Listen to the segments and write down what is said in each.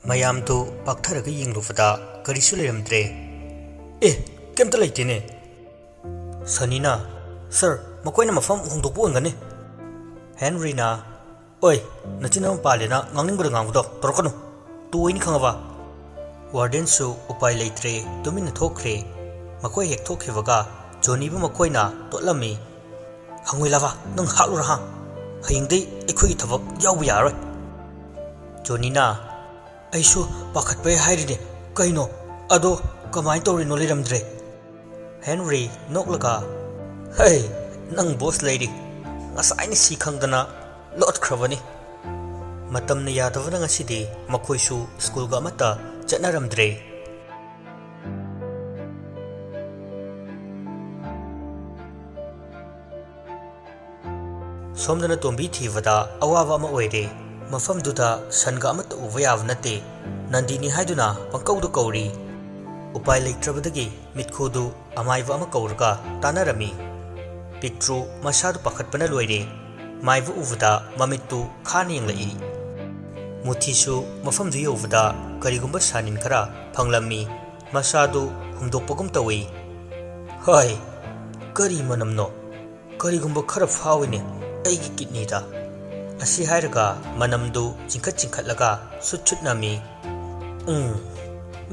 ꯃꯌꯥꯝꯗꯨ ꯄꯥꯛꯊꯔꯒ ꯌꯦꯡꯂꯨꯕꯗ ꯀꯔꯤꯁꯨ ꯂꯩꯔꯝꯗ꯭ꯔꯦ꯫ ꯀꯩꯝꯇ ꯂꯩꯇꯦꯅꯦ꯫ ꯁꯅꯤꯅ, ꯁꯔ, ꯃꯈꯣꯏꯅ ꯃꯐꯝ ꯍꯣꯡꯗꯣꯛꯄ ꯑꯣꯏꯔꯝꯒꯅꯤ꯫ ꯍꯦꯟꯔꯤꯅ, ꯑꯣꯏ, ꯅꯆꯤꯟ ꯑꯃ ꯄꯥꯜꯂꯦꯅ ꯉꯥꯡꯅꯤꯡꯕꯗ ꯉꯥꯡꯕꯗꯣ ꯇꯧꯔꯛꯀꯅꯨ, ꯇꯣꯏꯅꯤ ꯈꯪꯉꯕ? ꯋꯥꯔꯗꯦꯟꯁꯨ ꯎꯄꯥꯏ ꯂꯩꯇ꯭ꯔꯦ, ꯇꯨꯃꯤꯟꯅ ꯊꯣꯛꯈ꯭ꯔꯦ꯫ ꯃꯈꯣꯏ ꯍꯦꯛ ꯊꯣꯛꯈꯤꯕꯒ ꯖꯣꯅꯤꯕꯨ ꯃꯈꯣꯏꯅ ꯇꯣꯠꯂꯝꯃꯤ꯫ ꯍꯪꯉꯣꯏ ꯂꯥꯕ, ꯅꯪ ꯍꯥꯠꯂꯨꯔ ꯍꯥ? ꯍꯌꯦꯡꯗꯩ ꯑꯩꯈꯣꯏꯒꯤ ꯊꯕꯛ ꯌꯥꯎꯕ ꯌꯥꯔꯣꯏ꯫ ꯖꯣꯅꯤꯅ, ꯑꯩꯁꯨ ꯄꯥꯈꯠꯄꯩ ꯍꯥꯏꯔꯤꯅꯦ, ꯀꯩꯅꯣ ꯑꯗꯣ ꯀꯃꯥꯏꯅ ꯇꯧꯔꯤꯅꯣ ꯂꯩꯔꯝꯗ꯭ꯔꯦ꯫ ꯍꯦꯟꯔꯤ ꯅꯣꯛꯂꯒ, ꯍꯩ, ꯅꯪ ꯕꯣꯁ ꯂꯩꯔꯤ, ꯉꯁꯥꯏꯅ ꯁꯤ ꯈꯪꯗꯅ ꯂꯣꯠꯈ꯭ꯔꯕꯅꯤ꯫ ꯃꯇꯝꯅ ꯌꯥꯗꯕꯅ ꯉꯁꯤꯗꯤ ꯃꯈꯣꯏꯁꯨ ꯁ꯭ꯀꯨꯜꯒ ꯑꯃꯠꯇ ꯆꯠꯅꯔꯝꯗ꯭ꯔꯦ꯫ ꯁꯣꯝꯗꯅ ꯇꯣꯝꯕꯤ ꯊꯤꯕꯗ ꯑꯋꯥꯕ ꯑꯃ ꯑꯣꯏꯔꯦ꯫ ꯃꯐꯝꯗꯨꯗ ꯁꯟꯒ ꯑꯃꯠꯇ ꯎꯕ ꯌꯥꯕ ꯅꯠꯇꯦ꯫ ꯅꯟꯗꯤꯅꯤ ꯍꯥꯏꯗꯨꯅ ꯄꯪꯀꯧꯗ ꯀꯧꯔꯤ꯫ ꯎꯄꯥꯏ ꯂꯩꯇ꯭ꯔꯕꯗꯒꯤ ꯃꯤꯠꯈꯨꯗꯨ ꯑꯃꯥꯏꯕ ꯑꯃ ꯀꯧꯔꯒ ꯇꯥꯟꯅꯔꯝꯃꯤ꯫ ꯄꯤꯛꯇ꯭ꯔꯨ ꯃꯁꯥꯗꯨ ꯄꯥꯈꯠꯄꯅ ꯂꯣꯏꯔꯦ꯫ ꯃꯥꯏꯕ ꯎꯕꯗ ꯃꯃꯤꯠꯇꯨ ꯈꯥꯅ ꯌꯦꯡꯂꯛꯏ꯫ ꯃꯨꯊꯤꯁꯨ ꯃꯐꯝꯗꯨ ꯌꯧꯕꯗ ꯀꯔꯤꯒꯨꯝꯕ ꯁꯥꯅꯤꯟ ꯈꯔ ꯐꯪꯂꯝꯃꯤ꯫ ꯃꯁꯥꯗꯨ ꯍꯨꯝꯗꯣꯛꯄꯒꯨꯝ ꯇꯧꯏ꯫ ꯍꯣꯏ, ꯀꯔꯤ ꯃꯅꯝꯅꯣ? ꯀꯔꯤꯒꯨꯝꯕ ꯈꯔ ꯐꯥꯎꯏꯅꯦ ꯑꯩꯒꯤ ꯀꯤꯠꯅꯤꯗ꯫ ꯑꯁꯤ ꯍꯥꯏꯔꯒ ꯃꯅꯝꯗꯨ ꯆꯤꯡꯈꯠꯂꯒ ꯁꯨꯠ ꯅꯝꯃꯤ꯫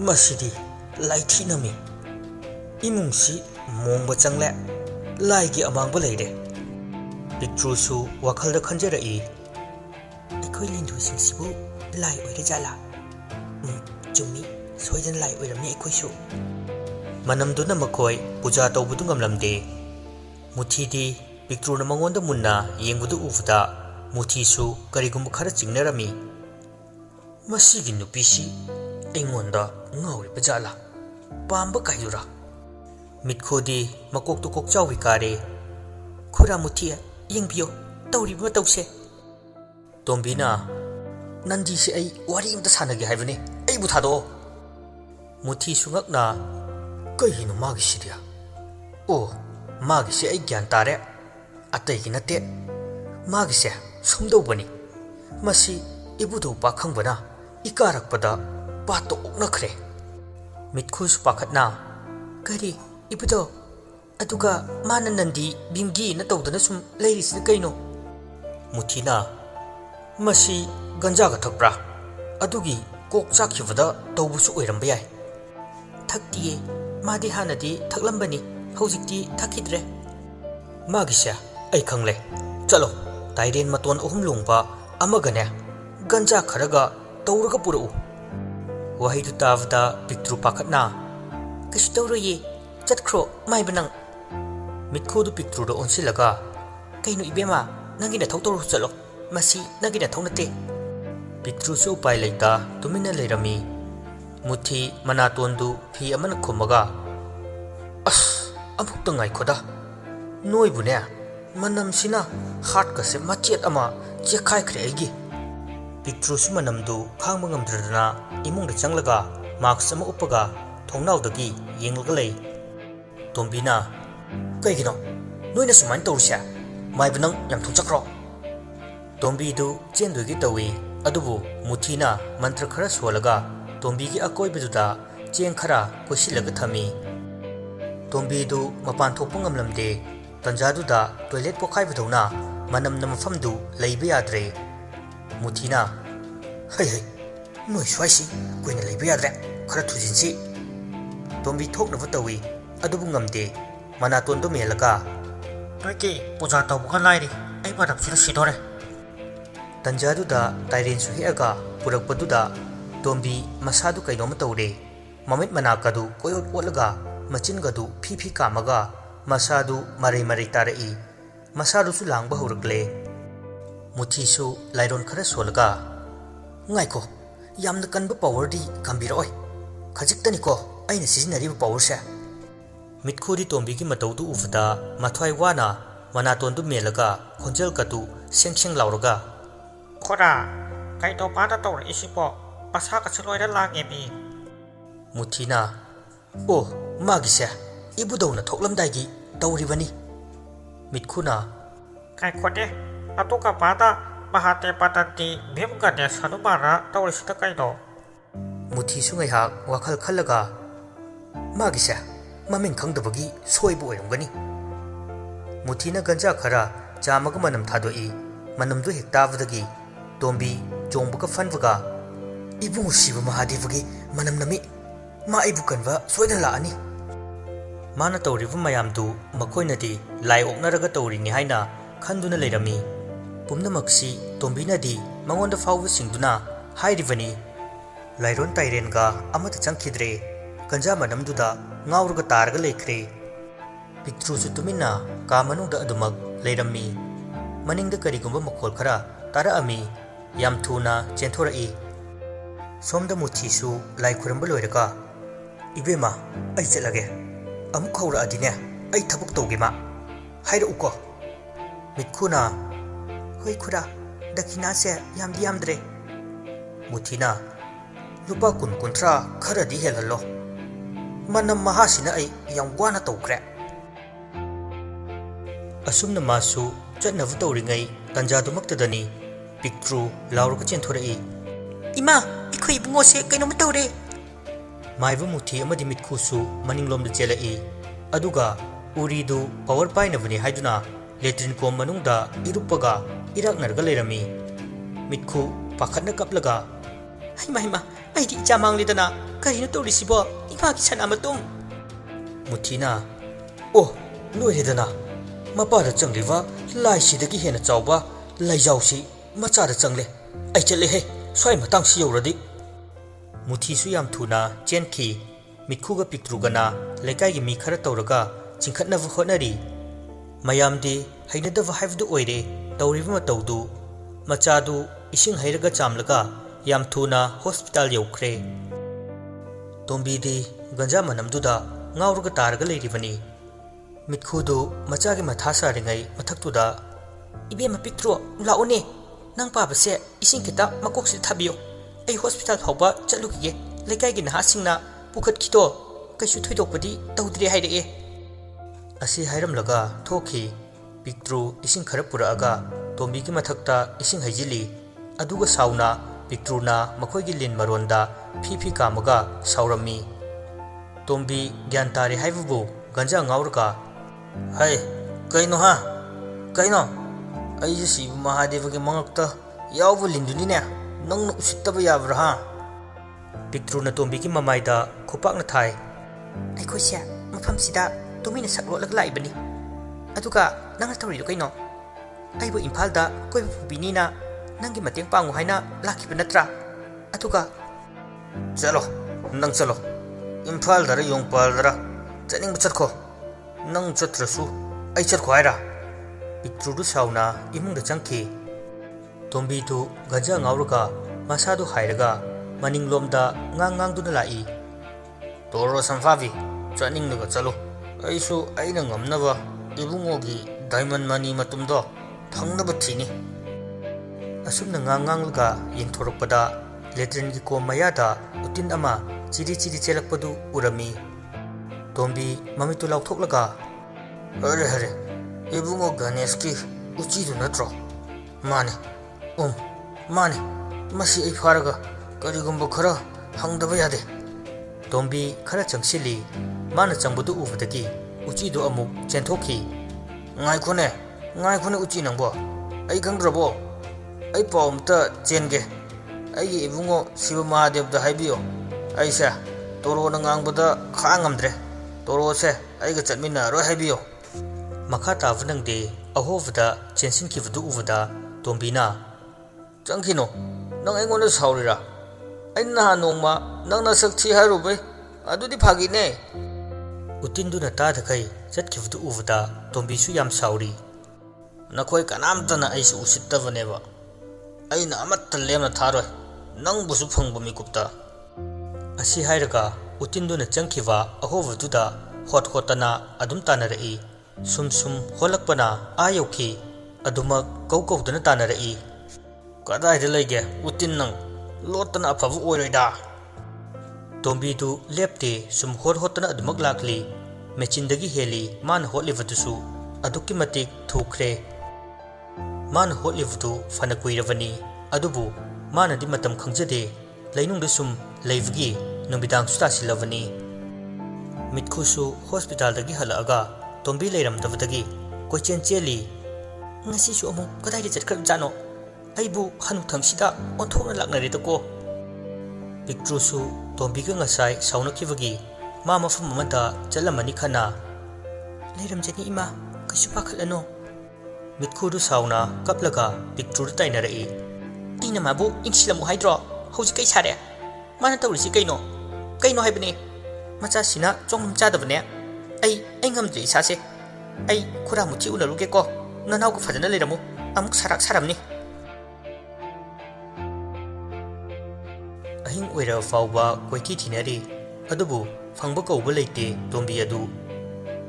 ꯃꯁꯤꯗꯤ ꯂꯥꯏꯊꯤ ꯅꯝꯃꯤ꯫ ꯏꯃꯨꯡꯁꯤ ꯃꯣꯡꯕ ꯆꯪꯂꯦ, ꯂꯥꯏꯒꯤ ꯑꯃꯥꯡꯕ ꯂꯩꯔꯦ꯫ ꯄꯤꯛꯇ꯭ꯔꯨꯁꯨ ꯋꯥꯈꯜꯗ ꯈꯟꯖꯔꯛꯏ꯫ ꯑꯩꯈꯣꯏ ꯂꯤꯟꯗꯨꯁꯤꯡꯁꯤꯕꯨ ꯂꯥꯏ ꯑꯣꯏꯔꯖꯥꯠꯂꯥ? ꯆꯨꯝꯃꯤ, ꯁꯣꯏꯗꯅ ꯂꯥꯏ ꯑꯣꯏꯔꯝꯅꯤ ꯑꯩꯈꯣꯏꯁꯨ꯫ ꯃꯅꯝꯗꯨꯅ ꯃꯈꯣꯏ ꯄꯨꯖꯥ ꯇꯧꯕꯗꯨ ꯉꯝꯂꯝꯗꯦ꯫ ꯃꯨꯊꯤꯗꯤ ꯄꯤꯛꯇ꯭ꯔꯨꯅ ꯃꯉꯣꯟꯗ ꯃꯨꯟꯅ ꯌꯦꯡꯕꯗꯨ ꯎꯕꯗ ꯃꯨꯊꯤꯁꯨ ꯀꯔꯤꯒꯨꯝꯕ ꯈꯔ ꯆꯤꯡꯅꯔꯝꯃꯤ꯫ ꯃꯁꯤꯒꯤ ꯅꯨꯄꯤꯁꯤ ꯑꯩꯉꯣꯟꯗ ꯉꯥꯎꯔꯤꯕ ꯖꯥꯠꯂꯥ? ꯄꯥꯝꯕ ꯀꯥꯏꯗꯨꯔꯥ? ꯃꯤꯠꯈꯨꯗꯤ ꯃꯀꯣꯛꯇꯨ ꯀꯣꯛꯆꯥꯎꯕꯤ ꯀꯥꯔꯦ꯫ ꯈꯨꯔꯥ ꯃꯨꯊꯤ, ꯌꯦꯡꯕꯤꯌꯣ ꯇꯧꯔꯤꯕ ꯃꯇꯧꯁꯦ꯫ ꯇꯣꯝꯕꯤꯅ, ꯅꯟꯗꯤꯁꯦ ꯑꯩ ꯋꯥꯔꯤ ꯑꯃꯇ ꯁꯥꯟꯅꯒꯦ ꯍꯥꯏꯕꯅꯤ, ꯑꯩꯕꯨ ꯊꯥꯗꯣꯛꯑꯣ꯫ ꯃꯨꯊꯤꯁꯨ ꯉꯛꯅ, ꯀꯩꯒꯤꯅꯣ ꯃꯥꯒꯤꯁꯤꯗꯤ? ꯃꯥꯒꯤꯁꯦ ꯑꯩ ꯒ꯭ꯌꯥꯟ ꯇꯥꯔꯦ, ꯑꯇꯩꯒꯤ ꯅꯠꯇꯦ꯫ ꯃꯥꯒꯤꯁꯦ ꯁꯨꯝꯗꯧꯕꯅꯤ, ꯃꯁꯤ ꯏꯕꯨꯙꯧ ꯄꯥꯈꯪꯕꯅ ꯏꯀꯥꯔꯛꯄꯗ ꯄꯥꯠꯇ ꯑꯣꯛꯅꯈ꯭ꯔꯦ꯫ ꯃꯤꯠꯈꯨꯁꯨ ꯄꯥꯈꯠꯅ, ꯀꯔꯤ ꯏꯕꯨꯙꯧ? ꯑꯗꯨꯒ ꯃꯥꯅ ꯅꯟꯗꯤ ꯚꯤꯝꯒꯤꯅ ꯇꯧꯗꯅ ꯁꯨꯝ ꯂꯩꯔꯤꯁꯤꯅ ꯀꯩꯅꯣ? ꯃꯨꯊꯤꯅ, ꯃꯁꯤ ꯒꯟꯖꯥꯒ ꯊꯛꯄ꯭ꯔꯥ? ꯑꯗꯨꯒꯤ ꯀꯣꯛ ꯆꯥꯛꯈꯤꯕꯗ ꯇꯧꯕꯁꯨ ꯑꯣꯏꯔꯝꯕ ꯌꯥꯏ꯫ ꯊꯛꯇꯤꯌꯦ, ꯃꯥꯗꯤ ꯍꯥꯟꯅꯗꯤ ꯊꯛꯂꯝꯕꯅꯤ, ꯍꯧꯖꯤꯛꯇꯤ ꯊꯛꯈꯤꯗ꯭ꯔꯦ꯫ ꯃꯥꯒꯤꯁꯦ ꯑꯩ ꯈꯪꯂꯦ, ꯆꯠꯂꯣ, ꯇꯥꯏꯔꯦꯟ ꯃꯇꯣꯟ 3 ꯂꯣꯡꯕ ꯑꯃꯒꯅꯦ ꯒꯟꯖꯥ ꯈꯔꯒ ꯇꯧꯔꯒ ꯄꯨꯔꯛꯎ꯫ ꯋꯥꯍꯩꯗꯨ ꯇꯥꯕꯗ ꯄꯤꯛꯇ꯭ꯔꯨ ꯄꯥꯈꯠꯅ, ꯀꯩꯁꯨ ꯇꯧꯔꯣꯏꯌꯦ, ꯆꯠꯈ꯭ꯔꯣ ꯃꯥꯏꯕ ꯅꯪ꯫ ꯃꯤꯠꯈꯨꯗꯨ ꯄꯤꯛꯇ꯭ꯔꯨꯗ ꯑꯣꯟꯁꯤꯜꯂꯒ, ꯀꯩꯅꯣ ꯏꯕꯦꯝꯃ, ꯅꯪꯒꯤ ꯅꯊꯧ ꯇꯧꯔꯨ ꯆꯠꯂꯣ, ꯃꯁꯤ ꯅꯪꯒꯤ ꯅꯊꯧ ꯅꯠꯇꯦ꯫ ꯄꯤꯛꯇ꯭ꯔꯨꯁꯨ ꯎꯄꯥꯏ ꯂꯩꯇ ꯇꯨꯃꯤꯟꯅ ꯂꯩꯔꯝꯃꯤ꯫ ꯃꯨꯊꯤ ꯃꯅꯥꯇꯣꯟꯗꯨ ꯐꯤ ꯑꯃꯅ ꯈꯨꯝꯃꯒ, ꯑꯃꯨꯛꯇ ꯉꯥꯏꯈꯣꯗ, ꯅꯣꯏꯕꯨꯅꯦ, ꯃꯅꯝꯁꯤꯅ ꯍꯥꯔꯠꯀꯁꯦ ꯃꯆꯦꯠ ꯑꯃ ꯆꯦꯛꯈꯥꯏꯈ꯭ꯔꯦ ꯑꯩꯒꯤ꯫ ꯄꯤꯛꯇ꯭ꯔꯨꯁꯨ ꯃꯅꯝꯗꯨ ꯈꯥꯡꯕ ꯉꯝꯗ꯭ꯔꯗꯅ ꯏꯃꯨꯡꯗ ꯆꯪꯂꯒ ꯃꯥꯛꯁ ꯑꯃ ꯎꯞꯄꯒ ꯊꯣꯡꯅꯥꯎꯗꯒꯤ ꯌꯦꯡꯂꯒ ꯂꯩ꯫ ꯇꯣꯝꯕꯤꯅ, ꯀꯩꯒꯤꯅꯣ ꯅꯣꯏꯅ ꯁꯨꯃꯥꯏꯅ ꯇꯧꯔꯤꯁꯦ? ꯃꯥꯏꯕ ꯅꯪ ꯌꯥꯝ ꯊꯨꯡꯆꯠꯈ꯭ꯔꯣ꯫ ꯇꯣꯝꯕꯤꯗꯨ ꯆꯦꯟꯗꯣꯏꯒꯤ ꯇꯧꯏ, ꯑꯗꯨꯕꯨ ꯃꯨꯊꯤꯅ ꯃꯟꯇ꯭ꯔ ꯈꯔ ꯁꯣꯜꯂꯒ ꯇꯣꯝꯕꯤꯒꯤ ꯑꯀꯣꯏꯕꯗꯨꯗ ꯆꯦꯡ ꯈꯔ ꯀꯣꯏꯁꯤꯜꯂꯒ ꯊꯝꯃꯤ꯫ ꯇꯣꯝꯕꯤꯗꯨ ꯃꯄꯥꯟ ꯊꯣꯛꯄ ꯉꯝꯂꯝꯗꯦ꯫ ꯇꯟꯖꯥꯗꯨꯗ ꯇꯣꯏꯂꯦꯠ ꯄꯣꯈꯥꯏꯕꯗꯧꯅ ꯃꯅꯝꯅ ꯃꯐꯝꯗꯨ ꯂꯩꯕ ꯌꯥꯗ꯭ꯔꯦ꯫ ꯃꯨꯊꯤꯅ, ꯍꯩ, ꯅꯣꯏ ꯁ꯭ꯋꯥꯏꯁꯤ ꯀꯨꯏꯅ ꯂꯩꯕ ꯌꯥꯗ꯭ꯔꯦ, ꯈꯔ ꯊꯨꯖꯤꯟꯁꯤ꯫ ꯇꯣꯝꯕꯤ ꯊꯣꯛꯅꯕ ꯇꯧꯏ, ꯑꯗꯨꯕꯨ ꯉꯝꯗꯦ꯫ ꯃꯅꯥꯇꯣꯟꯗꯨ ꯃꯦꯜꯂꯒ, ꯅꯣꯏꯒꯤ ꯄꯨꯖꯥ ꯇꯧꯕꯒ ꯂꯥꯏꯔꯤ, ꯑꯩ ꯃꯅꯝꯁꯤꯗ ꯁꯤꯗꯣꯔꯦ꯫ ꯇꯟꯖꯥꯗꯨꯗ ꯇꯥꯏꯔꯦꯟꯁꯨ ꯍꯦꯛꯑꯒ ꯄꯨꯔꯛꯄꯗꯨꯗ ꯇꯣꯝꯕꯤ ꯃꯁꯥꯗꯨ ꯀꯩꯅꯣꯝꯃ ꯇꯧꯔꯦ꯫ ꯃꯃꯤꯠ ꯃꯅꯥꯀꯗꯨ ꯀꯣꯏꯑꯣꯠ ꯑꯣꯠꯂꯒ ꯃꯆꯤꯟꯒꯗꯨ ꯐꯤ ꯀꯥꯝꯃꯒ ꯃꯁꯥꯗꯨ ꯃꯔꯩ ꯇꯥꯔꯛꯏ꯫ ꯃꯁꯥꯗꯨꯁꯨ ꯂꯥꯡꯕ ꯍꯧꯔꯛꯂꯦ꯫ ꯃꯨꯊꯤꯁꯨ ꯂꯥꯏꯔꯣꯟ ꯈꯔ ꯁꯣꯜꯂꯒ, ꯉꯥꯏꯈꯣ, ꯌꯥꯝꯅ ꯀꯟꯕ ꯄꯥꯋꯔꯗꯤ ꯀꯝꯕꯤꯔꯛꯑꯣꯏ, ꯈꯖꯤꯛꯇꯅꯤꯀꯣ ꯑꯩꯅ ꯁꯤꯖꯤꯟꯅꯔꯤꯕ ꯄꯥꯋꯔꯁꯦ꯫ ꯃꯤꯠꯈꯨꯗꯤ ꯇꯣꯝꯕꯤꯒꯤ ꯃꯇꯧꯗꯨ ꯎꯕꯗ ꯃꯊ꯭ꯋꯥꯏ ꯋꯥꯅ ꯃꯅꯥꯇꯣꯟꯗꯨ ꯃꯦꯜꯂꯒ ꯈꯣꯟꯖꯦꯜꯀꯗꯨ ꯁꯦꯡ ꯂꯥꯎꯔꯒ, ꯈꯨꯔꯥ, ꯀꯩꯗꯧꯕꯥꯗ ꯇꯧꯔꯛꯏꯁꯤꯕꯣ? ꯃꯁꯥꯒꯁꯦ ꯂꯣꯏꯅ ꯂꯥꯡꯉꯦꯃꯤ꯫ ꯃꯨꯊꯤꯅ, ꯃꯥꯒꯤꯁꯦ ꯏꯕꯨꯙꯧꯅ ꯊꯣꯛꯂꯝꯗꯥꯏꯒꯤ ꯇꯧꯔꯤꯕꯅꯤ꯫ ꯃꯤꯠꯈꯨꯅ, ꯉꯥꯏꯈꯣꯅꯦ, ꯑꯗꯨꯒ ꯃꯥꯅ ꯃꯍꯥꯗꯦꯕ ꯅꯟꯗꯤ ꯚꯤꯝꯒꯅꯦ ꯍꯅꯨꯃꯥꯟꯅ ꯇꯧꯔꯤꯁꯤꯅ ꯀꯩꯅꯣ? Muthi sungai hak wakal khalaga magise maming khangdabagi soibu oirumgani. Muthina ganja khara chamaga manam thadoi manamdu hektavadagi Tombi chongbuka fanvaga ibungu siba mahadevagi manam nami ma ibu kanwa soida laani. Mana tawribu mayamdu makoinadi lai oknaraga tawrini haina khanduna leirami. Pumnamaksi Tombinadi mangonda fawwa singduna hairivani. Lairon tairenga amata changkhidre ganja manamduda ngawruga targa lekhre. Pitrusu tumina ka manungda adumak leirami. Maningda karigumba makhol khara tara ami yam thuna chenthora somda Muthisu lai khuramba loiraga ibema ai chelage amuk khawra adine ai thabuk tawge ma haira uko mitkhuna hoi khura dakina se yamdi yamdre. Muthina lupa kun kuntra khara di helalo manam mahasina ai yam wana tawkre. Asumna masu chatnavu tawringai tanjadumaktadani Pitru laurga chenthora ima ikhoi bungo se kaino matawre. Maiva Muthi amadi mitkusu maninglomda chela aduga uridu power painavani haiduna letrin kom manungda irupaga iraknarga leirami. Mitku pakhatna kaplaga haima aidi chamangledana karino tawrisibo imaki sana matum. Muthina oh loiredana mapada changliwa laisidagi hena chawba laijawsi machada changle ai chale he swai matang si yoradi. Muthi su yam thuna chenkhi mitkhuga pitrugana lekai gi mi khara tawraga chingkhatnavu honari. Mayamdi hainadava haivdu oire tawriba matawdu machadu ising hairaga chamlaga yam thuna hospital yaukhre. Tombidi ganja manamduda ngawruga targa leiribani. Mitkhudu machagi matha saringai mathaktuda ibema Pitru laone nang pabase ising kita makoksi thabiyo ai hospital phawba chalukige lekai gi nahasingna pukhat khito kaisu thoidokpadi tawdre haire asi hairamlaga thoki. Pitru ising khara puraaga Tombi gi mathakta ising haijili aduga sauna Pitruna makhoi gi lin maronda phifi kamaga saurami. Tombi gyan tare haibubu ganja ngawrga hai kaino ha kaino ai si Mahadeva gi mangakta yawbu lindunine nang usittaba yabra ha. Pitruna Tombi gi mamaida khupakna thai aiko sia mafam sida tumina saklolak laibani aduga nang tawri do kaino aibo Imphalda koi binina nangi mateng pangu haina lakhiba natra aduga chalo nang chalo Imphalda ra yongpal dara chaning bachatko nang chatrasu ai chatko haira. Pitru sauna imungda changki. Tombi tu ganja ngawruga masadu hairaga maninglomda ngangang duna lai. Toro samfavi chaning naga chalo aisu aina ngamnaba ibungogi diamond money matumdo thangnaba thini. Asumna ngangang yengthorokpada letrin gi ko mayada utin ama chiri chelakpadu urami. Tombi mamitu lauthoklaga hare ibungo Ganesh uchi du natro mane mane masi ai faraga karigumba khara hangdaba yade. Tombi khara changsili mana changbudu ubadagi uchi du amuk chenthokhi ngai khone uchi nangbo ai khangdrabo ai paumta chenge ai ibungo Siva Mahadevda haibiyo ai sa toro na ngangbada khangamdre toro se ai ga chatmina ro haibiyo. Makha tavanangde ahovda chensinkivudu uvada Tombina changkino nang aingonda saurira aina nongma nang na sakthi harubai adudi phagine. Utinduna tadakai chatkivudu uvada Tombisu yam sauri nakhoi kanamtana aisu usittavaneba aina amatta lemna tharoi nang busu phangba mikupta. Asi hairaga utinduna changkiva ahovaduda hotana adum tanarei sum holakpana ayauki aduma kaukawdana tanarei. Kadaida lege utin nang lotana afavu oiroida. Tombidu lepte sum hotana adumak lakli mechindagi heli man hotlivatusu aduki matik thukre. Man hotlivatu fana kuiravani adubu manadi matam khangjade ꯂꯩꯅꯨꯡꯗ ꯁꯨꯝ ꯂꯩꯕꯒꯤ ꯅꯨꯃꯤꯗꯥꯡꯁꯨ ꯇꯥꯁꯤꯜꯂꯕꯅꯤ ꯃꯤꯠꯈꯨꯁꯨ ꯍꯣꯁꯄꯤꯇꯥꯜꯗꯒꯤ ꯍꯜꯂꯛꯑꯒ ꯇꯣꯝꯕꯤ ꯂꯩꯔꯝꯗꯕꯗꯒꯤ ꯀꯣꯏꯆꯦꯟ ꯆꯦꯜꯂꯤ ꯉꯁꯤꯁꯨ ꯑꯃꯨꯛ ꯀꯗꯥꯏꯗ ꯆꯠꯈ꯭ꯔꯕꯖꯥꯠꯅꯣ ꯑꯩꯕꯨ ꯍꯅꯨꯊꯪꯁꯤꯗ ꯑꯣꯟꯊꯣꯛꯅ ꯂꯥꯛꯅꯔꯦꯗꯀꯣ ꯄꯤꯛꯇ꯭ꯔꯨꯁꯨ ꯇꯣꯝꯕꯤꯒ ꯉꯁꯥꯏ ꯁꯥꯎꯅꯈꯤꯕꯒꯤ ꯃꯥ ꯃꯐꯝ ꯑꯃꯗ ꯆꯠꯂꯝꯃꯅꯤ ꯈꯟꯅ ꯂꯩꯔꯝꯖꯅꯤ ꯏꯃꯥ ꯀꯩꯁꯨ ꯄꯥꯈꯠꯂꯅꯣ ꯃꯤꯠꯈꯨꯗꯨ ꯁꯥꯎꯅ ꯀꯞꯂꯒ ꯄꯤꯛꯇ꯭ꯔꯨꯗ ꯇꯥꯏꯅꯔꯛꯏ ꯑꯩꯅ ꯃꯥꯕꯨ ꯏꯪꯁꯤꯜꯂꯝꯃꯨ ꯍꯥꯏꯗ꯭ꯔꯣ ꯍꯧꯖꯤꯛ ꯀꯩ ꯁꯥꯔꯦ ꯃꯥꯅ ꯇꯧꯔꯤꯁꯤ ꯀꯩꯅꯣ ꯍꯥꯏꯕꯅꯦ ꯃꯆꯥꯁꯤꯅ ꯆꯣꯡꯐꯝ ꯆꯥꯗꯕꯅꯦ ꯑꯩ ꯉꯝꯗ꯭ꯔꯦ ꯏꯁꯥꯁꯦ ꯑꯩ ꯈꯨꯔꯥ ꯃꯨꯊꯤ ꯎꯅꯔꯨꯒꯦꯀꯣ ꯅꯅꯥꯎꯒ ꯐꯖꯅ ꯂꯩꯔꯝꯃꯨ ꯑꯃꯨꯛ ꯁꯥꯔꯥꯛ ꯁꯥꯔꯝꯅꯤ ꯑꯍꯤꯡ ꯑꯣꯏꯔ ꯐꯥꯎꯕ ꯀꯣꯏꯊꯤ ꯊꯤꯅꯔꯤ ꯑꯗꯨꯕꯨ ꯐꯪꯕ ꯀꯧꯕ ꯂꯩꯇꯦ ꯇꯣꯝꯕꯤ ꯑꯗꯨ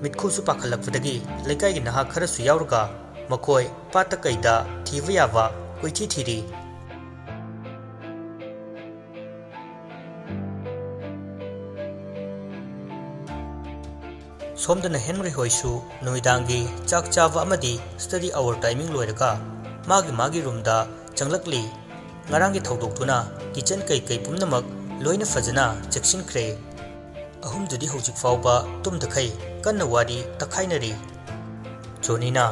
ꯃꯤꯠꯈꯨꯁꯨ ꯄꯥꯈꯠꯂꯛꯄꯗꯒꯤ ꯂꯩꯀꯥꯏꯒꯤ ꯅꯍꯥ ꯈꯔꯁꯨ ꯌꯥꯎꯔꯒ ꯃꯈꯣꯏ ꯄꯥꯠꯇ ꯀꯩꯗ ꯊꯤꯕ ꯌꯥꯕ ꯀꯣꯏꯊꯤ ꯊꯤꯔꯤ ꯁꯣꯝꯗꯅ ꯍꯦꯟꯔꯤ ꯍꯣꯏꯁꯨ ꯅꯨꯃꯤꯗꯥꯡꯒꯤ ꯆꯥꯛ ꯆꯥꯕ ꯑꯃꯗꯤ ꯁ꯭ꯇꯗꯤ ꯑꯋꯔ ꯇꯥꯏꯃꯤꯡ ꯂꯣꯏꯔꯒ ꯃꯥꯒꯤ ꯔꯨꯝꯗ ꯆꯪꯂꯛꯂꯤ ꯉꯔꯥꯡꯒꯤ ꯊꯧꯗꯣꯛꯇꯨꯅ ꯀꯤꯆꯟ ꯀꯩ ꯄꯨꯝꯅꯃꯛ ꯂꯣꯏꯅ ꯐꯖꯅ ꯆꯦꯛꯁꯤꯟꯈ꯭ꯔꯦ ꯑꯍꯨꯝꯗꯨꯗꯤ ꯍꯧꯖꯤꯛ ꯐꯥꯎꯕ ꯇꯨꯝꯗꯈꯩ ꯀꯟꯅ ꯋꯥꯔꯤ ꯇꯛꯈꯥꯏꯅꯔꯤ ꯖꯣꯅꯤꯅ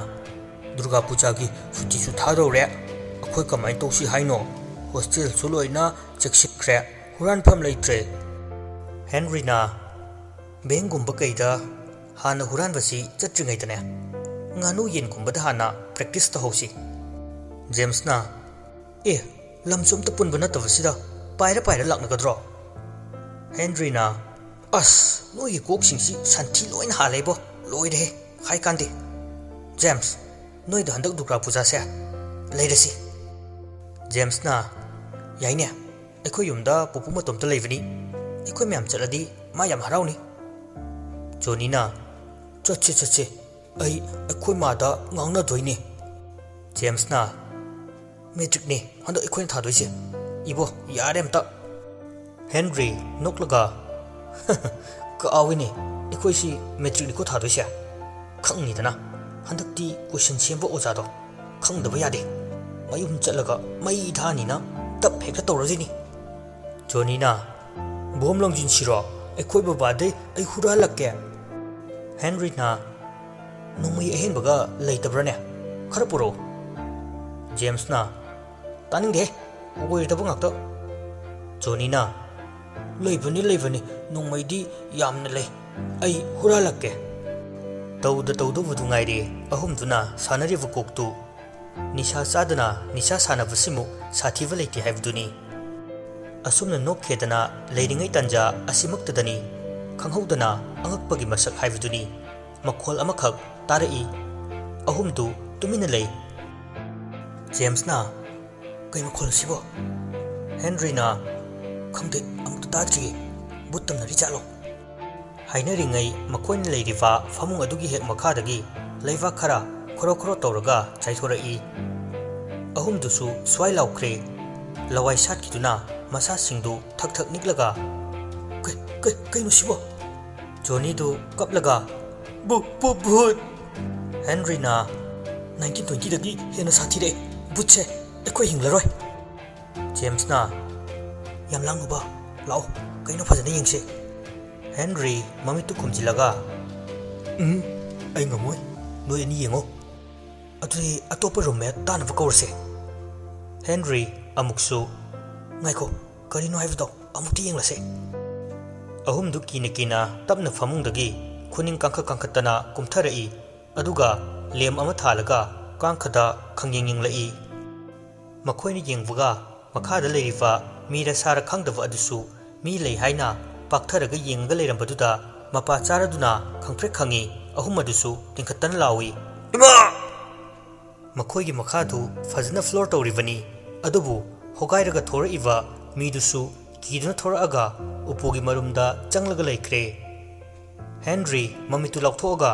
ꯗꯨꯔꯒꯥ ꯄꯨꯖꯥꯒꯤ ꯁꯨꯇꯤꯁꯨ ꯊꯥꯗꯧꯔꯦ ꯑꯩꯈꯣꯏ ꯀꯃꯥꯏꯅ ꯇꯧꯁꯤ ꯍꯥꯏꯅꯣ ꯍꯣꯁꯇꯦꯜꯁꯨ ꯂꯣꯏꯅ ꯆꯦꯛꯁꯤꯟꯈ꯭ꯔꯦ ꯍꯨꯔꯥꯟꯐꯝ ꯂꯩꯇ꯭ꯔꯦ ꯍꯦꯟꯔꯤꯅ ꯕꯦꯡꯒꯨꯝꯕ ꯀꯩꯗ ꯍꯥꯟꯅ ꯍꯨꯔꯥꯟꯕꯁꯤ ꯆꯠꯇ꯭ꯔꯤꯉꯩꯗꯅꯦ ꯉꯥꯅꯨ ꯌꯦꯟꯒꯨꯝꯕꯗ ꯍꯥꯟꯅ ꯄ꯭ꯔꯦꯛꯇꯤꯁ ꯇꯧꯍꯧꯁꯤ ꯖꯦꯝꯁꯅ ꯂꯝꯁꯨ ꯑꯝꯇ ꯄꯨꯟꯕ ꯅꯠꯇꯕꯁꯤꯗ ꯄꯥꯏꯔ ꯂꯥꯛꯅꯒꯗ꯭ꯔꯣ ꯍꯦꯟꯔꯤꯅ ꯑꯁ ꯅꯣꯏꯒꯤ ꯀꯣꯛꯁꯤꯡꯁꯤ ꯁꯟꯊꯤ ꯂꯣꯏꯅ ꯍꯥꯜꯂꯦꯕꯣ ꯂꯣꯏꯔꯦꯍꯦ ꯍꯥꯏꯀꯥꯟꯗꯦ ꯖꯦꯝꯁ ꯅꯣꯏꯗ ꯍꯟꯗꯛ ꯗꯨꯔꯒꯥ ꯄꯨꯖꯥꯁꯦ ꯂꯩꯔꯁꯤ ꯖꯦꯝꯁꯅ ꯌꯥꯏꯅꯦ ꯑꯩꯈꯣꯏ ꯌꯨꯝꯗ ꯄꯨꯄꯨ ꯃꯇꯣꯝꯇ ꯂꯩꯕꯅꯤ ꯑꯩꯈꯣꯏ ꯃꯌꯥꯝ ꯆꯠꯂꯗꯤ ꯃꯥ ꯌꯥꯝ ꯍꯔꯥꯎꯅꯤ ꯖꯣꯅꯤꯅ ꯆꯠꯁꯦ ꯑꯩꯈꯣই ꯃꯥꯗ ꯉꯥꯡꯅꯗꯣꯏꯅꯦ ꯖꯦꯝꯁꯅ ꯃꯦꯇ꯭ꯔꯤꯛꯅꯦ ꯍꯟꯗꯛ ꯑꯩꯈꯣꯏꯅ ꯊꯥꯗꯣꯏꯁꯦ 이보 야렘다 헨리 녹르가 까위니 이코이시 매트릭니코 다도시야 ꯈꯪꯅꯤꯗꯅ ꯍꯟꯗꯛꯇꯤ ꯀꯣꯏꯁꯟ ꯁꯦꯝꯕ ꯑꯣꯖꯥꯗꯣ ꯈꯪꯗꯕ ꯌꯥꯗꯦ ꯃꯌꯨꯝ ꯆꯠꯂꯒ ꯃꯩ ꯊꯥꯅꯤꯅ ꯇꯞ ꯍꯦꯛꯇ ꯇꯧꯔꯁꯤꯅꯤ ꯖꯣꯅꯤꯅ ꯕꯣꯝ ꯂꯪꯖꯤꯟꯁꯤꯔꯣ ꯑꯩꯈꯣꯏ ꯕꯕꯥꯗꯩ ꯑꯩ ꯍꯨꯔꯥꯜꯂꯛꯀꯦ ꯍꯦꯟꯔꯤꯅ ꯅꯣꯡꯃꯩ ꯑꯍꯦꯟꯕꯒ ꯂꯩꯇꯕ꯭ꯔꯅꯦ ꯈꯔ ꯄꯨꯔꯛꯑꯣ ꯖꯦꯝꯁꯅ ꯇꯥꯅꯤꯡꯗꯦ ꯑꯣꯏꯔꯗꯕ ꯉꯥꯛꯇ ꯖꯣꯅꯤꯅ ꯂꯩꯕꯅꯤ ꯅꯣꯡꯃꯩꯗꯤ ꯌꯥꯝꯅ ꯂꯩ ꯑꯩ ꯍꯨꯔꯥꯜꯂꯛꯀꯦ ꯇꯧꯗꯕꯨꯗꯨ ꯉꯥꯏꯔꯦ ꯑꯍꯨꯝꯗꯨꯅ ꯁꯥꯟꯅꯔꯤꯕ ꯀꯣꯛꯇꯨ ꯅꯤꯁꯥ ꯆꯥꯗꯅ ꯅꯤꯁꯥ ꯁꯥꯟꯅꯕꯁꯤꯃꯨꯛ ꯁꯥꯊꯤꯕ ꯂꯩꯇꯦ ꯍꯥꯏꯕꯗꯨꯅꯤ ꯑꯁꯨꯝꯅ ꯅꯣꯛꯈꯦꯗꯅ ꯂꯩꯔꯤꯉꯩ ꯇꯥꯟꯖꯥ ꯑꯁꯤꯃꯛꯇꯗꯅꯤ ꯈꯪꯍꯧꯗꯅ ꯑꯉꯛꯄꯒꯤ ꯃꯁꯛ ꯍꯥꯏꯕꯗꯨꯅꯤ ꯃꯈꯣꯜ ꯑꯃꯈꯛ ꯇꯥꯔꯛꯏ ꯑꯍꯨꯝꯗꯨ ꯇꯨꯃꯤꯟꯅ ꯂꯩ ꯖꯦꯝꯁꯅ ꯀꯩ ꯃꯈꯣꯜꯁꯤꯕꯣ ꯍꯦꯟꯔꯤꯅ ꯈꯪꯗꯦ ꯑꯃꯨꯛꯇ ꯇꯥꯗ꯭ꯔꯤꯌꯦ ꯕꯨꯠ ꯇꯝꯅꯔꯤ ꯖꯥꯠꯂꯣ ꯍꯥꯏꯅꯔꯤꯉꯩ ꯃꯈꯣꯏꯅ ꯂꯩꯔꯤꯕ ꯐꯃꯨꯡ ꯑꯗꯨꯒꯤ ꯍꯦꯛ ꯃꯈꯥꯗꯒꯤ ꯂꯩꯕꯥꯛ ꯈꯔ ꯈꯣꯔꯣ ꯇꯧꯔꯒ ꯆꯥꯏꯊꯣꯔꯛꯏ ꯑꯍꯨꯝꯗꯨꯁꯨ ꯁ꯭ꯋꯥꯏ ꯂꯥꯎꯈ꯭ꯔꯦ ꯂꯋꯥꯏ ꯁꯥꯠꯈꯤꯗꯨꯅ ꯃꯁꯥꯁꯤꯡꯗꯨ ꯊꯛ ꯅꯤꯛꯂꯒ ꯀꯩꯅꯣ ꯁꯤꯕꯣ ꯖꯣꯅꯤꯗꯨ ꯀꯞꯂꯒ ꯕꯨꯠ ꯍꯦꯟꯔꯤꯅ 1920ꯗꯒꯤ ꯍꯦꯟꯅ ꯁꯥꯊꯤꯔꯛꯑꯦ ꯕꯨꯠꯁꯦ ꯑꯩꯈꯣꯏ ꯍꯤꯡꯂꯔꯣꯏ ꯖꯦꯝꯁꯅ ꯌꯥꯝ ꯂꯥꯡꯅꯨꯕ ꯂꯥꯛꯑꯣ ꯀꯩꯅꯣ ꯐꯖꯅ ꯌꯦꯡꯁꯦ ꯍꯦꯟꯔꯤ ꯃꯃꯤꯠꯇꯨ ꯈꯨꯝꯖꯤꯜꯂꯒ ꯑꯩ ꯉꯝꯃꯣꯏ ꯅꯣꯏ ꯑꯅꯤ ꯌꯦꯡꯉꯣ ꯑꯗꯨꯗꯤ ꯑꯇꯣꯞꯄ ꯔꯨꯝꯃꯦꯠ ꯇꯥꯅꯕ ꯀꯧꯔꯁꯦ ꯍꯦꯟꯔꯤ ꯑꯃꯨꯛꯁꯨ ꯉꯥꯏꯈꯣ ꯀꯔꯤꯅꯣ ꯍꯥꯏꯕꯗꯣ ꯑꯃꯨꯛꯇ ꯌꯦꯡꯂꯁꯦ ꯑꯍꯨꯝꯗꯨ ꯀꯤꯅ ꯇꯞꯅ ꯐꯃꯨꯡꯗꯒꯤ ꯈꯨꯅꯤꯡ ꯀꯥꯡꯈꯠꯇꯅ ꯀꯨꯝꯊꯔꯛꯏ ꯑꯗꯨꯒ ꯂꯦꯝ ꯑꯃ ꯊꯥꯜꯂꯒ ꯀꯥꯡꯈꯗ ꯌꯦꯡꯂꯛꯏ ꯃꯈꯣꯏꯅ ꯌꯦꯡꯕꯒ ꯃꯈꯥꯗ ꯂꯩꯔꯤꯕ ꯃꯤꯔ ꯁꯥꯔ ꯈꯪꯗꯕ ꯑꯗꯨꯁꯨ ꯃꯤ ꯂꯩ ꯍꯥꯏꯅ ꯄꯥꯛꯊꯔꯒ ꯌꯦꯡꯉꯒ ꯂꯩꯔꯝꯕꯗꯨꯗ ꯃꯄꯥ ꯆꯥꯔꯗꯨꯅ ꯈꯪꯄ꯭ꯔꯦꯛ ꯈꯪꯉꯤ ꯑꯍꯨꯝ ꯑꯗꯨꯁꯨ ꯇꯤꯡꯈꯠꯇꯅ ꯂꯥꯎꯏ ꯏꯃꯥ ꯃꯈꯣꯏꯒꯤ ꯃꯈꯥꯗꯨ ꯐꯖꯅ ꯐ꯭ꯂꯣꯔ ꯇꯧꯔꯤꯕꯅꯤ ꯑꯗꯨꯕꯨ ꯍꯣꯒꯥꯏꯔꯒ ꯊꯣꯔꯛꯏꯕ ꯃꯤꯗꯨꯁꯨ ꯀꯤꯗꯨꯅ ꯊꯣꯔꯛꯑꯒ ꯎꯄꯨꯒꯤ ꯃꯔꯨꯝꯗ ꯆꯪꯂꯒ ꯂꯩꯈ꯭ꯔꯦ ꯍꯦꯟꯔꯤ ꯃꯃꯤꯠꯇꯨ ꯂꯥꯎꯊꯣꯛꯑꯒ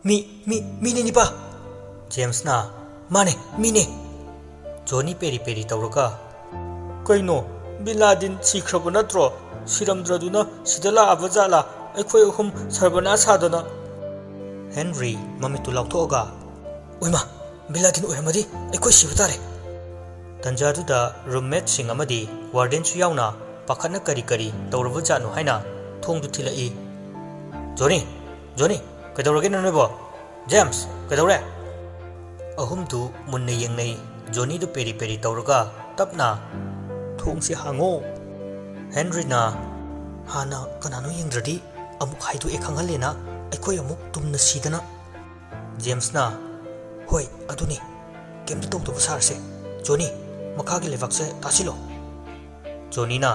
ꯃꯤꯅꯦ ꯅꯤꯄꯥ ꯖꯦꯝꯁꯅ ꯃꯥꯅꯦ ꯃꯤꯅꯦ ꯖꯣꯅꯤ ꯄꯦꯔꯤ ꯇꯧꯔꯒ ꯀꯩꯅꯣ ꯕꯤꯟ ꯂꯥꯗꯤꯟ ꯁꯤꯈ꯭ꯔꯕ ꯅꯠꯇ꯭ꯔꯣ ꯁꯤꯔꯝꯗ꯭ꯔꯗꯨꯅ ꯁꯤꯗ ꯂꯥꯛꯑꯕ ꯖꯥꯠꯂꯥ ꯑꯩꯈꯣꯏ ꯑꯍꯨꯝ ꯁꯔꯕꯅꯥ ꯁꯥꯗꯅ ꯍꯦꯟꯔꯤ ꯃꯃꯤꯠꯇꯨ ꯂꯥꯎꯊꯣꯛꯑꯒ ꯎꯏꯃꯥ ꯕꯤꯟ ꯂꯥꯗꯤꯟ ꯑꯣꯏꯔꯝꯃꯗꯤ ꯑꯩꯈꯣꯏ ꯁꯤꯕ ꯇꯥꯔꯦ ꯇꯟꯖꯥꯗꯨꯗ ꯔꯨꯝꯃꯦꯠꯁꯤꯡ ꯑꯃꯗꯤ ꯋꯥꯔꯗꯦꯟꯁꯨ ꯌꯥꯎꯅ ꯄꯥꯈꯠꯅ ꯀꯔꯤ ꯀꯔꯤ ꯇꯧꯔꯕꯖꯥꯠꯅꯣ ꯍꯥꯏꯅ ꯊꯣꯡꯗꯨ ꯊꯤꯜꯂꯛꯏ꯫ ꯖꯣꯅꯤ, ꯖꯣꯅꯤ, ꯀꯩꯗꯧꯔꯒꯦꯅꯣ ꯅꯣꯏꯕꯣ? ꯖꯦꯝꯁ, ꯀꯩꯗꯧꯔꯦ? ꯑꯍꯨꯝꯗꯨ ꯃꯨꯟꯅ ꯌꯦꯡꯅꯩ꯫ ꯖꯣꯅꯤꯗꯨ ꯄꯦꯔꯤ ꯄꯦꯔꯤ ꯇꯧꯔꯒ ꯇꯞꯅ, ꯊꯣꯡꯁꯤ ꯍꯥꯡꯉꯣ꯫ ꯍꯦꯟꯔꯤꯅ, ꯍꯥꯟꯅ ꯀꯅꯥꯅꯣ ꯌꯦꯡꯗ꯭ꯔꯗꯤ ꯑꯃꯨꯛ ꯍꯥꯏꯗꯣꯛꯑꯦ ꯈꯪꯍꯜꯂꯦꯅ ꯑꯩꯈꯣꯏ ꯑꯃꯨꯛ ꯇꯨꯝꯅ ꯁꯤꯗꯅ꯫ ꯖꯦꯝꯁꯅ, ꯍꯣꯏ ꯑꯗꯨꯅꯤ, ꯀꯩꯝꯇ ꯇꯧꯗꯕ ꯁꯥꯔꯁꯦ꯫ ꯖꯣꯅꯤ, ꯃꯈꯥꯒꯤ ꯂꯩꯕꯥꯛꯁꯦ ꯇꯥꯁꯤꯜꯂꯣ꯫ ꯖꯣꯅꯤꯅ,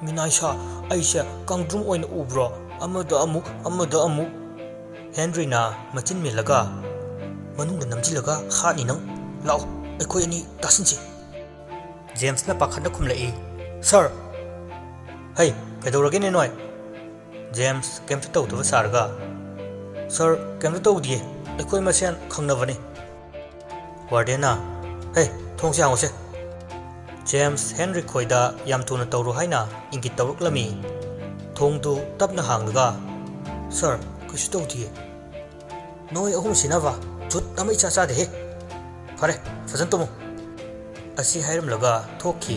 ꯃꯤꯅꯥꯏꯁꯥ, ꯑꯩꯁꯦ ꯀꯪꯗ꯭ꯔꯨꯝ ꯑꯣꯏꯅ ꯎꯕ꯭ꯔꯣ? ꯑꯃꯗ ꯑꯃꯨꯛ, ꯑꯃꯗ ꯑꯃꯨꯛ꯫ ꯍꯦꯟꯔꯤꯅ ꯃꯆꯤꯟ ꯃꯦꯜꯂꯒ, ꯃꯅꯨꯡꯗ ꯅꯝꯖꯤꯜꯂꯒ ꯍꯥꯠꯅꯤ ꯅꯪ꯫ ꯂꯥꯛꯑꯣ, ꯑꯩꯈꯣꯏ ꯑꯅꯤ ꯇꯥꯁꯤꯟꯁꯤ꯫ ꯖꯦꯝꯁꯅ ꯄꯥꯈꯠꯅ ꯈꯨꯝꯂꯛꯏ, ꯁꯥꯔ꯫ ꯍꯩ, ꯀꯩꯗꯧꯔꯒꯦꯅꯦ ꯅꯣꯏ? ꯖꯦꯝꯁ ꯀꯩꯝꯇ ꯇꯧꯗꯕ ꯁꯥꯔꯒ, ꯁꯥꯔ, ꯀꯩꯝꯇ ꯇꯧꯗꯤꯌꯦ, ꯑꯩꯈꯣꯏ ꯃꯁꯦꯟ ꯈꯪꯅꯕꯅꯤ꯫ ꯋꯥꯔꯗꯦꯟꯅ, ꯍꯩ, ꯊꯣꯡꯁꯤ ꯍꯥꯡꯉꯨꯁꯦ꯫ ꯖꯦꯝꯁ ꯍꯦꯟꯔꯤ ꯈꯣꯏꯗ ꯌꯥꯝ ꯊꯨꯅ ꯇꯧꯔꯣ ꯍꯥꯏꯅ ꯏꯪꯒꯤꯠ ꯇꯧꯔꯛꯂꯝꯃꯤ꯫ ꯊꯣꯡꯗꯨ ꯇꯞꯅ ꯍꯥꯡꯂꯒ, ꯁꯥꯔ, ꯀꯩꯁꯨ ꯇꯧꯗꯤꯌꯦ꯫ ꯅꯣꯏ ꯑꯍꯨꯝ ꯁꯤꯅꯕ ꯖꯨꯠ ꯑꯃ ꯏꯆꯥ ꯆꯥꯗꯦꯍꯦ꯫ ꯐꯔꯦ, ꯐꯖꯅ ꯇꯨꯝꯃꯨ꯫ ꯑꯁꯤ ꯍꯥꯏꯔꯝꯂꯒ ꯊꯣꯛꯈꯤ꯫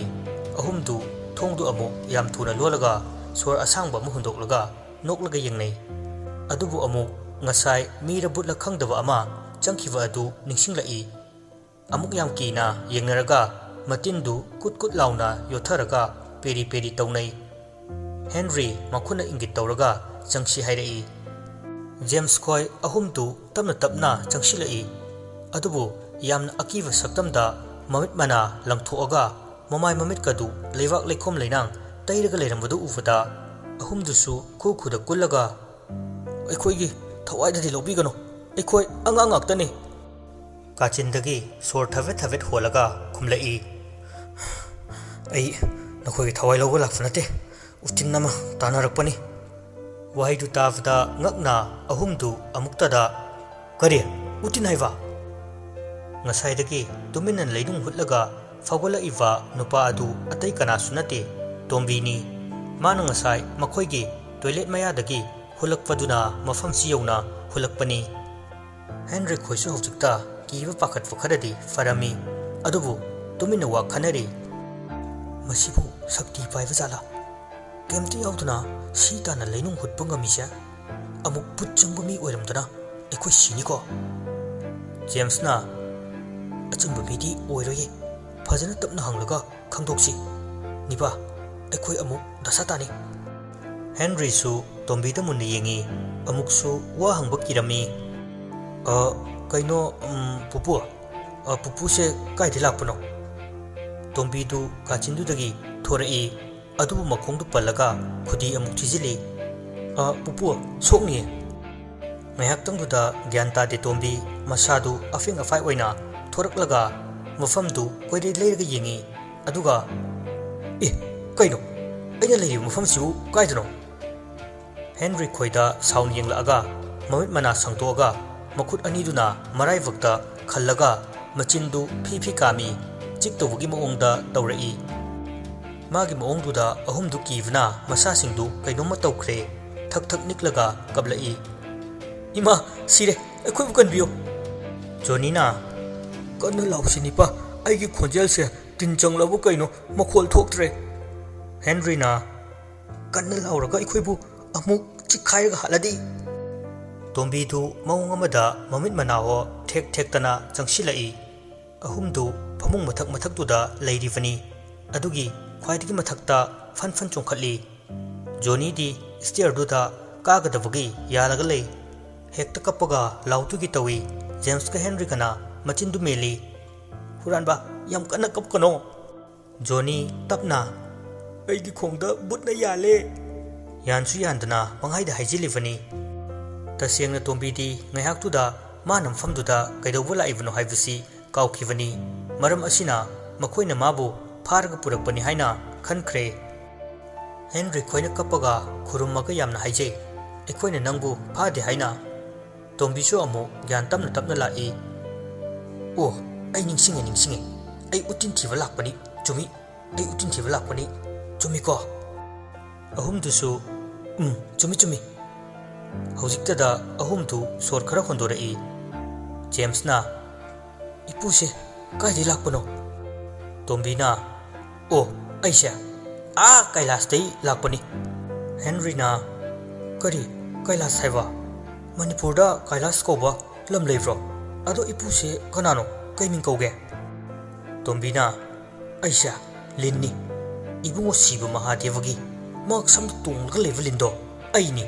ꯑꯍꯨꯝꯗꯨ ꯊꯣꯡꯗꯨ ꯑꯃꯨꯛ ꯌꯥꯝ ꯊꯨꯅ ꯂꯣꯜꯂꯒ ꯁꯣꯔ ꯑꯁꯥꯡꯕ ꯑꯃ ꯍꯨꯟꯗꯣꯛꯂꯒ ꯅꯣꯛꯂꯒ ꯌꯦꯡꯅꯩ꯫ ꯑꯗꯨꯕꯨ ꯑꯃꯨꯛ ꯉꯁꯥꯏ ꯃꯤꯔ ꯕꯨꯠꯂ ꯈꯪꯗꯕ ꯑꯃ ꯆꯪꯈꯤꯕ ꯑꯗꯨ ꯅꯤꯡꯁꯤꯡꯂꯛꯏ꯫ ꯑꯃꯨꯛ ꯌꯥꯝ ꯀꯤꯅ ꯌꯦꯡꯅꯔꯒ ꯃꯇꯤꯟꯗꯨ ꯀꯨꯠ ꯀꯨꯠ ꯂꯥꯎꯅ ꯌꯣꯠꯊꯔꯒ ꯄꯦꯔꯤ ꯄꯦꯔꯤ ꯇꯧꯅꯩ꯫ ꯍꯦꯟꯔꯤ ꯃꯈꯨꯠꯅ ꯏꯪꯒꯤꯠ ꯇꯧꯔꯒ ꯆꯪꯁꯤ ꯍꯥꯏꯔꯛꯏ꯫ ꯖꯦꯝꯁ ꯈꯣꯏ ꯑꯍꯨꯝꯗꯨ ꯇꯞꯅ ꯇꯞꯅ ꯆꯪꯁꯤꯜꯂꯛꯏ꯫ ꯑꯗꯨꯕꯨ ꯌꯥꯝꯅ ꯑꯀꯤꯕ ꯁꯛꯇꯝꯗ ꯃꯃꯤꯠ ꯃꯅꯥ ꯂꯪꯊꯣꯛꯑꯒ ꯃꯃꯥꯏ ꯃꯃꯤꯠꯀꯗꯨ ꯂꯩꯕꯥꯛ ꯂꯩꯈꯣꯝ ꯂꯩꯅꯥꯡ ꯇꯩꯔꯒ ꯂꯩꯔꯝꯕꯗꯨ ꯎꯕꯗ ꯑꯍꯨꯝꯗꯨꯁꯨ ꯈꯨ ꯈꯨꯗ ꯀꯨꯜꯂꯒ, ꯑꯩꯈꯣꯏꯒꯤ ꯊꯋꯥꯏꯗꯗꯤ ꯂꯧꯕꯤꯒꯅꯨ, ꯑꯩꯈꯣꯏ ꯑꯉꯥꯡ ꯉꯥꯛꯇꯅꯤ꯫ ꯀꯥꯆꯤꯟꯗꯒꯤ ꯁꯣꯔ ꯊꯕꯦꯠ ꯊꯕꯦꯠ ꯍꯣꯜꯂꯒ ꯈꯨꯝꯂꯛꯏ, ꯑꯩ ꯅꯈꯣꯏꯒꯤ ꯊꯋꯥꯏ ꯂꯧꯕ ꯂꯥꯛꯄ ꯅꯠꯇꯦ, ꯎꯇꯤꯟ ꯑꯃ ꯇꯥꯟꯅꯔꯛꯄꯅꯤ꯫ ꯋꯥꯍꯩꯗꯨ ꯇꯥꯕꯗ ꯉꯛꯅ ꯑꯍꯨꯝꯗꯨ ꯑꯃꯨꯛꯇꯗ, ꯀꯔꯤ? ꯎꯇꯤꯟ ꯍꯥꯏꯕ? ꯉꯁꯥꯏꯗꯒꯤ ꯇꯨꯃꯤꯟꯅ ꯂꯩꯅꯨꯡ ꯍꯨꯠꯂꯒ ꯐꯥꯎꯒꯠꯂꯛꯏꯕ ꯅꯨꯄꯥ ꯑꯗꯨ ꯑꯇꯩ ꯀꯅꯥꯁꯨ ꯅꯠꯇꯦ, ꯇꯣꯝꯕꯤꯅꯤ꯫ ꯃꯥꯅ ꯉꯁꯥꯏ ꯃꯈꯣꯏꯒꯤ ꯇꯣꯏꯂꯦꯠ ꯃꯌꯥꯗꯒꯤ ꯍꯨꯜꯂꯛꯄꯗꯨꯅ ꯃꯐꯝꯁꯤ ꯌꯧꯅ ꯍꯨꯜꯂꯛꯄꯅꯤ꯫ ꯍꯦꯟꯔꯤ ꯈꯣꯏꯁꯨ ꯍꯧꯖꯤꯛꯇ ꯀꯤꯕ ꯄꯥꯈꯠꯄ ꯈꯔꯗꯤ ꯐꯔꯝꯃꯤ꯫ ꯑꯗꯨꯕꯨ ꯇꯨꯃꯤꯟꯅ ꯋꯥ ꯈꯟꯅꯔꯤ꯫ ꯃꯁꯤꯕꯨ ꯁꯛꯇꯤ ꯄꯥꯏꯕ ꯖꯥꯠꯂꯥ? ꯀꯩꯝꯇ ꯌꯥꯎꯗꯅ ꯁꯤ ꯇꯥꯟꯅ ꯂꯩꯅꯨꯡ ꯍꯨꯠꯄ ꯉꯝꯃꯤꯁꯦ? ꯑꯃꯨꯛ ꯕꯨꯠ ꯆꯪꯕ ꯃꯤ ꯑꯣꯏꯔꯝꯗꯅ ꯑꯩꯈꯣꯏ ꯁꯤꯅꯤꯀꯣ? ꯖꯦꯝꯁꯅ, ꯑꯆꯪꯕ ꯃꯤꯗꯤ ꯑꯣꯏꯔꯣꯏꯌꯦ, ꯐꯖꯅ ꯇꯞꯅ ꯍꯪꯂꯒ ꯈꯪꯗꯣꯛꯁꯤ꯫ ꯅꯤꯄꯥ, ꯑꯩꯈꯣꯏ ꯑꯃꯨꯛ ꯗꯁꯥ ꯇꯥꯅꯤ꯫ ꯍꯦꯟꯔꯤꯁꯨ ꯇꯣꯝꯕꯤꯗ ꯃꯨꯟꯅ ꯌꯦꯡꯉꯤ꯫ ꯑꯃꯨꯛꯁꯨ ꯋꯥ ꯍꯪꯕ ꯀꯤꯔꯝꯃꯤ꯫ ꯀꯩꯅꯣ, ꯄꯨꯄꯨ, ꯄꯨꯄꯨꯁꯦ ꯀꯥꯏꯗꯩ ꯂꯥꯛꯄꯅꯣ? ꯇꯣꯝꯕꯤꯗꯨ ꯀꯥꯆꯤꯟꯗꯨꯗꯒꯤ ꯊꯣꯔꯛꯏ꯫ ꯑꯗꯨꯕꯨ ꯃꯈꯣꯡꯗꯨ ꯄꯜꯂꯒ ꯈꯨꯗꯤ ꯑꯃꯨꯛ ꯊꯤꯖꯤꯜꯂꯤ꯫ ꯄꯨꯄꯨ, ꯁꯣꯛꯅꯤꯌꯦ꯫ ꯉꯥꯏꯍꯥꯛꯇꯪꯗꯨꯗ ꯒ꯭ꯌꯥꯟ ꯇꯥꯗꯦ ꯇꯣꯝꯕꯤ ꯃꯁꯥꯗꯨ ꯑꯐꯤꯡ ꯑꯐꯥꯏ ꯑꯣꯏꯅ ꯊꯣꯔꯛꯂꯒ ꯃꯐꯝꯗꯨ ꯀꯣꯏꯂꯩ ꯂꯩꯔꯒ ꯌꯦꯡꯉꯤ꯫ ꯑꯗꯨꯒ, ꯀꯩꯅꯣ? ꯑꯩꯅ ꯂꯩꯔꯤꯕ ꯃꯐꯝꯁꯤꯕꯨ ꯀꯥꯏꯗꯅꯣ? ꯍꯦꯟꯔꯤ ꯈꯣꯏꯗ ꯁꯥꯎꯅ ꯌꯦꯡꯂꯛꯑꯒ ꯃꯃꯤꯠ ꯃꯅꯥ ꯁꯪꯇꯣꯛꯑꯒ ꯃꯈꯨꯠ ꯑꯅꯤꯗꯨꯅ ꯃꯔꯥꯏꯕꯛꯇ ꯈꯜꯂꯒ ꯃꯆꯤꯟꯗꯨ ꯐꯤ ꯐꯤ ꯀꯥꯝꯃꯤ, ꯆꯤꯛꯇꯧꯕꯒꯤ ꯃꯑꯣꯡꯗ ꯇꯧꯔꯛꯏ꯫ ꯃꯥꯒꯤ ꯃꯑꯣꯡꯗꯨꯗ ꯑꯍꯨꯝꯗꯨ ꯀꯤꯕꯅ ꯃꯁꯥꯁꯤꯡꯗꯨ ꯀꯩꯅꯣꯝꯃ ꯇꯧꯈ꯭ꯔꯦ꯫ ꯊꯛ ꯊꯛ ꯅꯤꯛꯂꯒ ꯀꯞꯂꯛꯏ꯫ ꯏꯃꯥ, ꯁꯤꯔꯦ, ꯑꯩꯈꯣꯏꯕꯨ ꯀꯟꯕꯤꯌꯨ꯫ ꯖꯣꯅꯤꯅ, ꯀꯟꯅ ꯂꯥꯎꯁꯤ ꯅꯤꯄꯥ, ꯑꯩꯒꯤ ꯈꯣꯟꯖꯦꯜꯁꯦ ꯇꯤꯟ ꯆꯪꯂꯕꯨ ꯀꯩꯅꯣ, ꯃꯈꯣꯜ ꯊꯣꯛꯇ꯭ꯔꯦ꯫ ꯍꯦꯟꯔꯤꯅ, ꯀꯟꯅ ꯂꯥꯎꯔꯒ ꯑꯩꯈꯣꯏꯕꯨ ꯑꯃꯨꯛ ꯆꯤꯛꯈꯥꯏꯔꯒ ꯍꯥꯠꯂꯗꯤ? ꯇꯣꯝꯕꯤꯗꯨ ꯃꯑꯣꯡ ꯑꯃꯗ ꯃꯃꯤꯠ ꯃꯅꯥꯍꯣ ꯊꯦꯛ ꯊꯦꯛꯇꯅ ꯆꯪꯁꯤꯜꯂꯛꯏ꯫ ꯑꯍꯨꯝꯗꯨ ꯐꯃꯨꯡ ꯃꯊꯛ ꯃꯊꯛꯇꯨꯗ ꯂꯩꯔꯤꯕꯅꯤ꯫ ꯑꯗꯨꯒꯤ ꯈ꯭ꯋꯥꯏꯗꯒꯤ ꯃꯊꯛꯇ ꯐꯟ ꯐꯟ ꯆꯣꯡꯈꯠꯂꯤ꯫ ꯖꯣꯅꯤꯗꯤ ꯁ꯭ꯇꯤꯌꯔꯗꯨꯗ ꯀꯥꯒꯗꯕꯒꯤ ꯌꯥꯜꯂꯒ ꯂꯩ꯫ ꯍꯦꯛꯇ ꯀꯞꯄꯒ ꯂꯥꯎꯗꯨꯒꯤ ꯇꯧꯏ꯫ ꯖꯦꯝꯁꯀ ꯍꯦꯟꯔꯤꯒꯅ ꯃꯆꯤꯟꯗꯨ ꯃꯦꯜꯂꯤ꯫ ꯍꯨꯔꯥꯟꯕ, ꯌꯥꯝ ꯀꯟꯅ ꯀꯞꯀꯅꯣ꯫ ꯖꯣꯅꯤ ꯇꯞꯅ, ꯑꯩꯒꯤ ꯈꯣꯡꯗ ꯕꯨꯠꯅ ꯌꯥꯜꯂꯦ꯫ ꯌꯥꯟꯁꯨ ꯌꯥꯟꯗꯅ ꯄꯪꯍꯥꯏꯗ ꯍꯥꯏꯖꯤꯜꯂꯤꯕꯅꯤ꯫ ꯇꯁꯦꯡꯅ ꯇꯣꯝꯕꯤꯗꯤ ꯉꯥꯏꯍꯥꯛꯇꯨꯗ ꯃꯥꯅ ꯃꯐꯝꯗꯨꯗ ꯀꯩꯗꯧꯕ ꯂꯥꯛꯏꯕꯅꯣ ꯍꯥꯏꯕꯁꯤ ꯀꯥꯎꯈꯤꯕꯅꯤ꯫ ꯃꯔꯝ ꯑꯁꯤꯅ ꯃꯈꯣꯏꯅ ꯃꯥꯕꯨ ꯐꯥꯔꯒ ꯄꯨꯔꯛꯄꯅꯤ ꯍꯥꯏꯅ ꯈꯟꯈ꯭ꯔꯦ꯫ ꯍꯦꯟꯔꯤ ꯈꯣꯏꯅ ꯀꯞꯄꯒ ꯈꯨꯔꯨꯝꯃꯒ ꯌꯥꯝꯅ ꯍꯥꯏꯖꯩ, ꯑꯩꯈꯣꯏꯅ ꯅꯪꯕꯨ ꯐꯥꯗꯦ ꯍꯥꯏꯅ꯫ ꯇꯣꯝꯕꯤꯁꯨ ꯑꯃꯨꯛ ꯒ꯭ꯌꯥꯟ ꯇꯞꯅ ꯇꯞꯅ ꯂꯥꯛꯏ꯫ ꯑꯣ, ꯑꯩ ꯅꯤꯡꯁꯤꯡꯉꯦ, ꯑꯩ ꯎꯇꯤꯟ ꯊꯤꯕ ꯂꯥꯛꯄꯅꯤ, ꯆꯨꯝꯃꯤ, ꯑꯩ ꯎꯇꯤꯟ ꯊꯤꯕ ꯂꯥꯛꯄꯅꯤ, ꯆꯨꯝꯃꯤꯀꯣ? ꯑꯍꯨꯝꯗꯨꯁꯨ ꯆꯨꯝꯃꯤ ꯆꯨꯝꯃꯤ꯫ ꯍꯧꯖꯤꯛꯇꯗ ꯑꯍꯨꯝꯗꯨ ꯁꯣꯔ ꯈꯔ ꯍꯣꯟꯗꯣꯔꯛꯏ꯫ ꯖꯦꯝꯁꯅ, ꯏꯄꯨꯁꯦ ꯀꯥꯏꯗꯩ ꯂꯥꯛꯄꯅꯣ? ꯇꯣꯝꯕꯤꯅ ꯑꯣ ꯑꯩꯁꯦ ꯀꯩꯂꯥꯁꯇꯩ ꯂꯥꯛꯄꯅꯤ ꯍꯦꯟꯔꯤꯅ ꯀꯔꯤ ꯀꯩꯂꯥꯁ ꯍꯥꯏꯕ ꯃꯅꯤꯄꯨꯔꯗ ꯀꯩꯂꯥꯁ ꯀꯧꯕ ꯂꯝ ꯂꯩꯕ꯭ꯔꯣ ꯑꯗꯣ ꯏꯄꯨꯁꯦ ꯀꯅꯥꯅꯣ ꯀꯩ ꯃꯤꯡ ꯀꯧꯒꯦ ꯇꯣꯝꯕꯤꯅ ꯑꯩꯁꯦ ꯂꯤꯟꯅꯤ ꯏꯕꯨꯡꯉꯣ ꯁꯤꯕ ꯃꯍꯥꯗꯦꯕꯒꯤ ꯃꯉꯛ ꯁꯝꯗ ꯇꯣꯡꯂꯒ ꯂꯩꯕ ꯂꯤꯟꯗꯣ ꯑꯩꯅꯤ